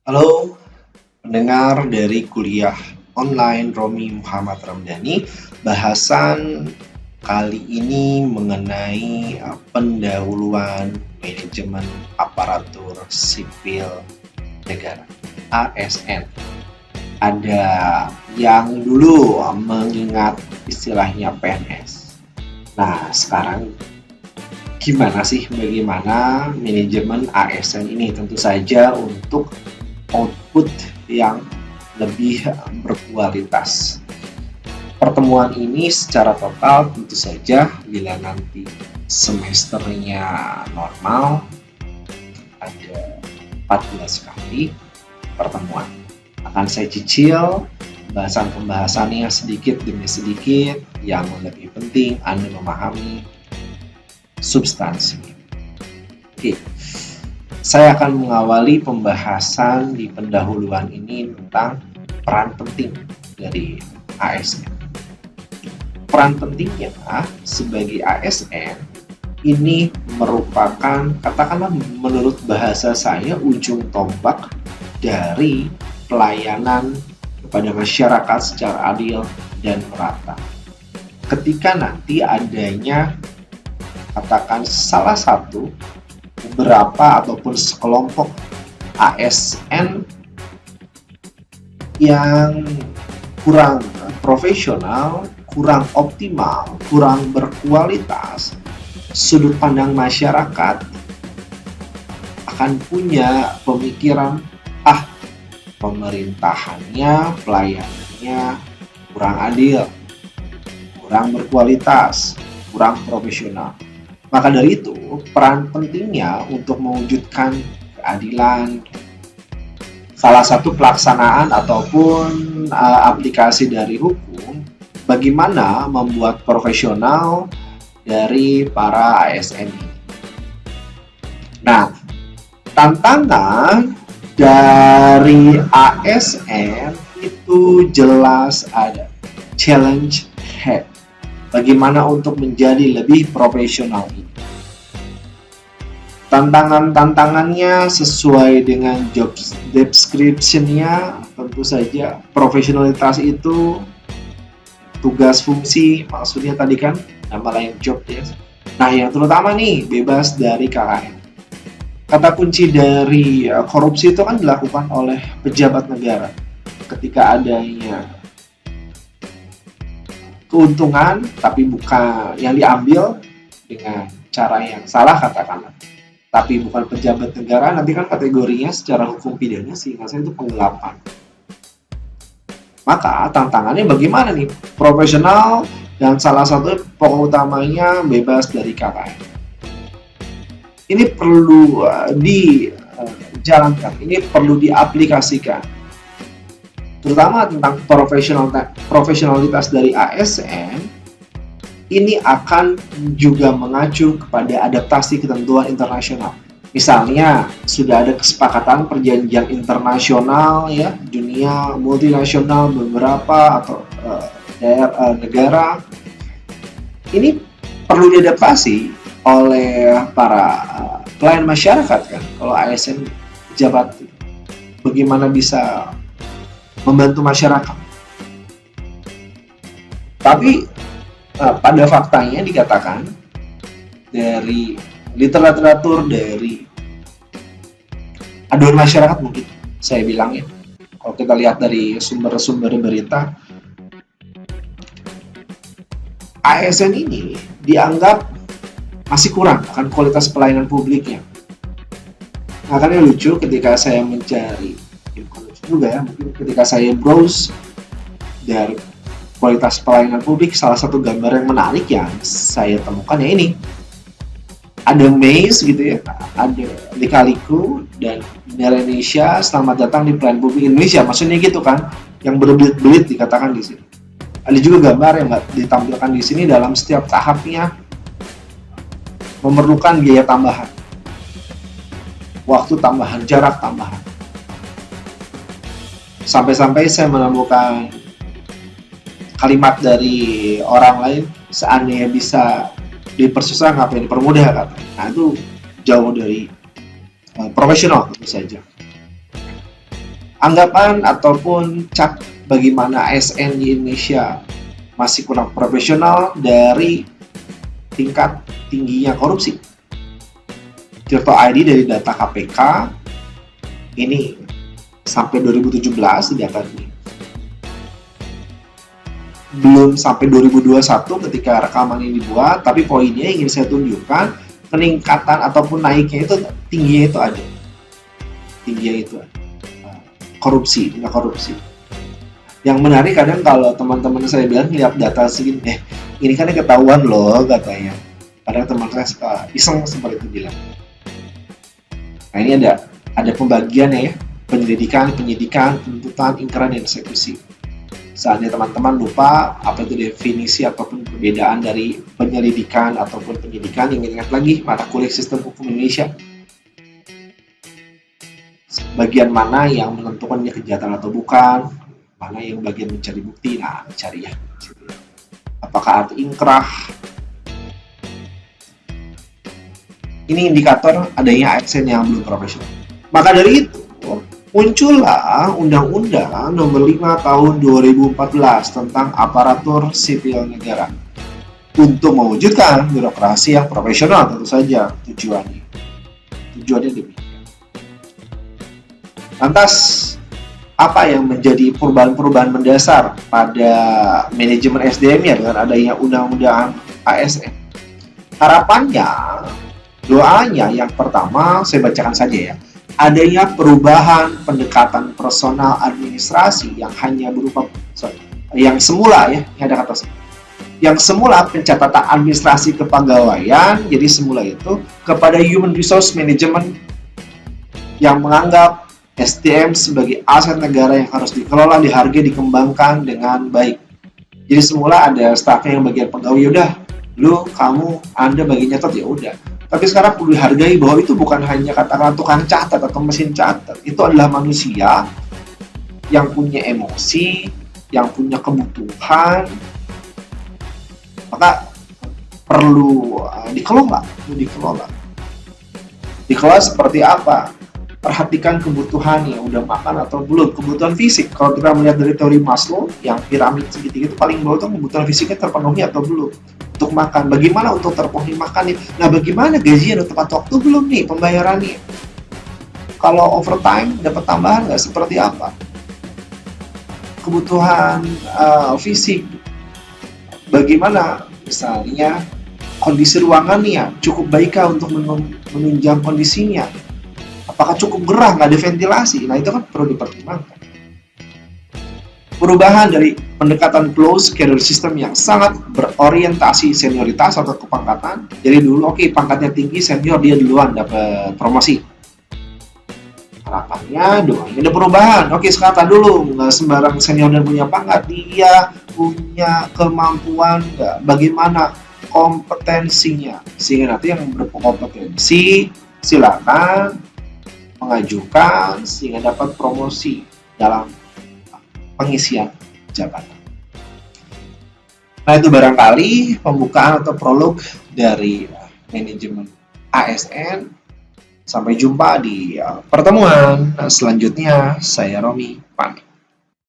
Halo, pendengar dari kuliah online Romi Muhammad Ramdhani. Bahasan kali ini mengenai pendahuluan manajemen aparatur sipil negara (ASN). Ada yang dulu mengingat istilahnya PNS. Nah, sekarang bagaimana manajemen ASN ini? Tentu saja untuk output yang lebih berkualitas. Pertemuan ini secara total tentu saja bila nanti semesternya normal ada 14 kali pertemuan. Akan saya cicil pembahasan-pembahasannya sedikit demi sedikit, yang lebih penting Anda memahami substansi. Oke. Saya akan mengawali pembahasan di pendahuluan ini tentang peran penting dari ASN. Peran pentingnya sebagai ASN ini merupakan, katakanlah menurut bahasa saya, ujung tombak dari pelayanan kepada masyarakat secara adil dan merata. Ketika nanti adanya, katakan salah satu, beberapa ataupun sekelompok ASN yang kurang profesional, kurang optimal, kurang berkualitas, sudut pandang masyarakat akan punya pemikiran, pemerintahannya, pelayanannya kurang adil, kurang berkualitas, kurang profesional. Maka dari itu, peran pentingnya untuk mewujudkan keadilan, salah satu pelaksanaan ataupun aplikasi dari hukum, bagaimana membuat profesional dari para ASN ini. Nah, tantangan dari ASN itu jelas ada challenge head. Bagaimana untuk menjadi lebih profesional ini. Tantangannya sesuai dengan job description-nya, tentu saja profesionalitas itu tugas fungsi, maksudnya tadi kan nama lain job desk. Nah, yang terutama nih bebas dari KKN. Kata kunci dari korupsi itu kan dilakukan oleh pejabat negara. Ketika adanya keuntungan tapi bukan yang diambil dengan cara yang salah, katakanlah, tapi bukan pejabat negara, nanti kan kategorinya secara hukum pidana sehingga itu penggelapan. Maka tantangannya bagaimana nih profesional, dan salah satu pokok utamanya bebas dari KKN. Ini perlu dijalankan, ini perlu diaplikasikan, terutama tentang profesionalitas dari ASN. Ini akan juga mengacu kepada adaptasi ketentuan internasional. Misalnya sudah ada kesepakatan perjanjian internasional ya, dunia multinasional beberapa atau negara. Ini perlu diadaptasi oleh para pelayan masyarakat kan. Kalau ASN pejabat, bagaimana bisa membantu masyarakat. Tapi pada faktanya dikatakan dari literatur, dari aduan masyarakat mungkin saya bilang ya, kalau kita lihat dari sumber-sumber berita, ASN ini dianggap masih kurang akan kualitas pelayanan publiknya. Makanya lucu ketika saya mencari, juga ya, mungkin ketika saya browse dari kualitas pelayanan publik, salah satu gambar yang menarik yang saya temukan ya ini, ada Maze gitu ya, ada Lika-Liku dan Indonesia, selamat datang di pelayanan publik Indonesia, maksudnya gitu kan, yang berbelit-belit dikatakan di sini. Ada juga gambar yang ditampilkan di sini, dalam setiap tahapnya memerlukan biaya tambahan, waktu tambahan, jarak tambahan. Sampai-sampai saya menemukan kalimat dari orang lain, seandainya bisa dipersusah ngapain dipermudah, kata. Nah, itu jauh dari profesional tentu saja. anggapan ataupun cap bagaimana ASN di Indonesia masih kurang profesional dari tingkat tingginya korupsi. Tirto ID dari data KPK ini sampai 2017 di data ini. Belum sampai 2021 ketika rekaman ini dibuat, tapi poinnya ingin saya tunjukkan peningkatan ataupun naiknya itu tingginya itu ada. Tingginya itu ada. Korupsi, tingkat korupsi. Yang menarik kadang kalau teman-teman saya bilang lihat data segini, ini kan ketahuan loh katanya. Kadang teman saya suka iseng seperti itu bilang. Nah ini ada pembagiannya ya, penyelidikan, penyidikan, penuntutan, ingkaran, dan eksekusi. Saatnya teman-teman lupa apa itu definisi ataupun perbedaan dari penyelidikan ataupun penyidikan, yang ingat lagi mata kuliah sistem hukum Indonesia. Bagian mana yang menentukan dia kejahatan atau bukan, mana yang bagian mencari bukti, nah cari ya. Apakah ada ingkrah? Ini indikator adanya ASN yang belum profesional. Maka dari itu, muncullah Undang-Undang Nomor 5 Tahun 2014 tentang Aparatur Sipil Negara untuk mewujudkan birokrasi yang profesional, tentu saja tujuannya demikian. Lantas, apa yang menjadi perubahan-perubahan mendasar pada manajemen SDM-nya dengan adanya Undang-Undang ASN? Harapannya, doanya yang pertama saya bacakan saja ya. Adanya perubahan pendekatan personal administrasi yang hanya berupa yang semula ya, ini ada kata yang semula pencatatan administrasi kepegawaian, jadi semula itu kepada human resource management yang menganggap SDM sebagai aset negara yang harus dikelola, dihargai, dikembangkan dengan baik. Jadi semula ada stafnya yang bagian pegawai, udah Anda bagian nyatet ya udah. Tapi sekarang perlu dihargai bahwa itu bukan hanya katakanlah tukang catat atau mesin catat. Itu adalah manusia yang punya emosi, yang punya kebutuhan. Maka perlu dikelola. Dikelola seperti apa? Perhatikan kebutuhannya, udah makan atau belum. Kebutuhan fisik, kalau kita melihat dari teori Maslow, yang piramid segitiga itu paling bawah itu kebutuhan fisiknya terpenuhi atau belum. Untuk makan, bagaimana untuk terpenuhi makan nih? Nah, bagaimana gajinya udah tepat waktu belum nih pembayarannya? Kalau overtime dapat tambahan nggak, seperti apa? Kebutuhan fisik, bagaimana misalnya kondisi ruangannya cukup baikkah untuk menunjang kondisinya? Apakah cukup gerah, nggak ada ventilasi? Nah, itu kan perlu dipertimbangkan. Perubahan dari pendekatan closed career system yang sangat berorientasi senioritas atau kepangkatan. Jadi dulu pangkatnya tinggi, senior dia duluan dapat promosi. Harapannya doanya ada perubahan. Sekarang dulu, nggak sembarang senior dan punya pangkat, dia punya kemampuan nggak, bagaimana kompetensinya, sehingga nanti yang berkompetensi silakan mengajukan sehingga dapat promosi dalam pengisian jabatan. Nah, itu barangkali pembukaan atau prolog dari manajemen ASN. Sampai jumpa di pertemuan selanjutnya. Saya Romi pamit.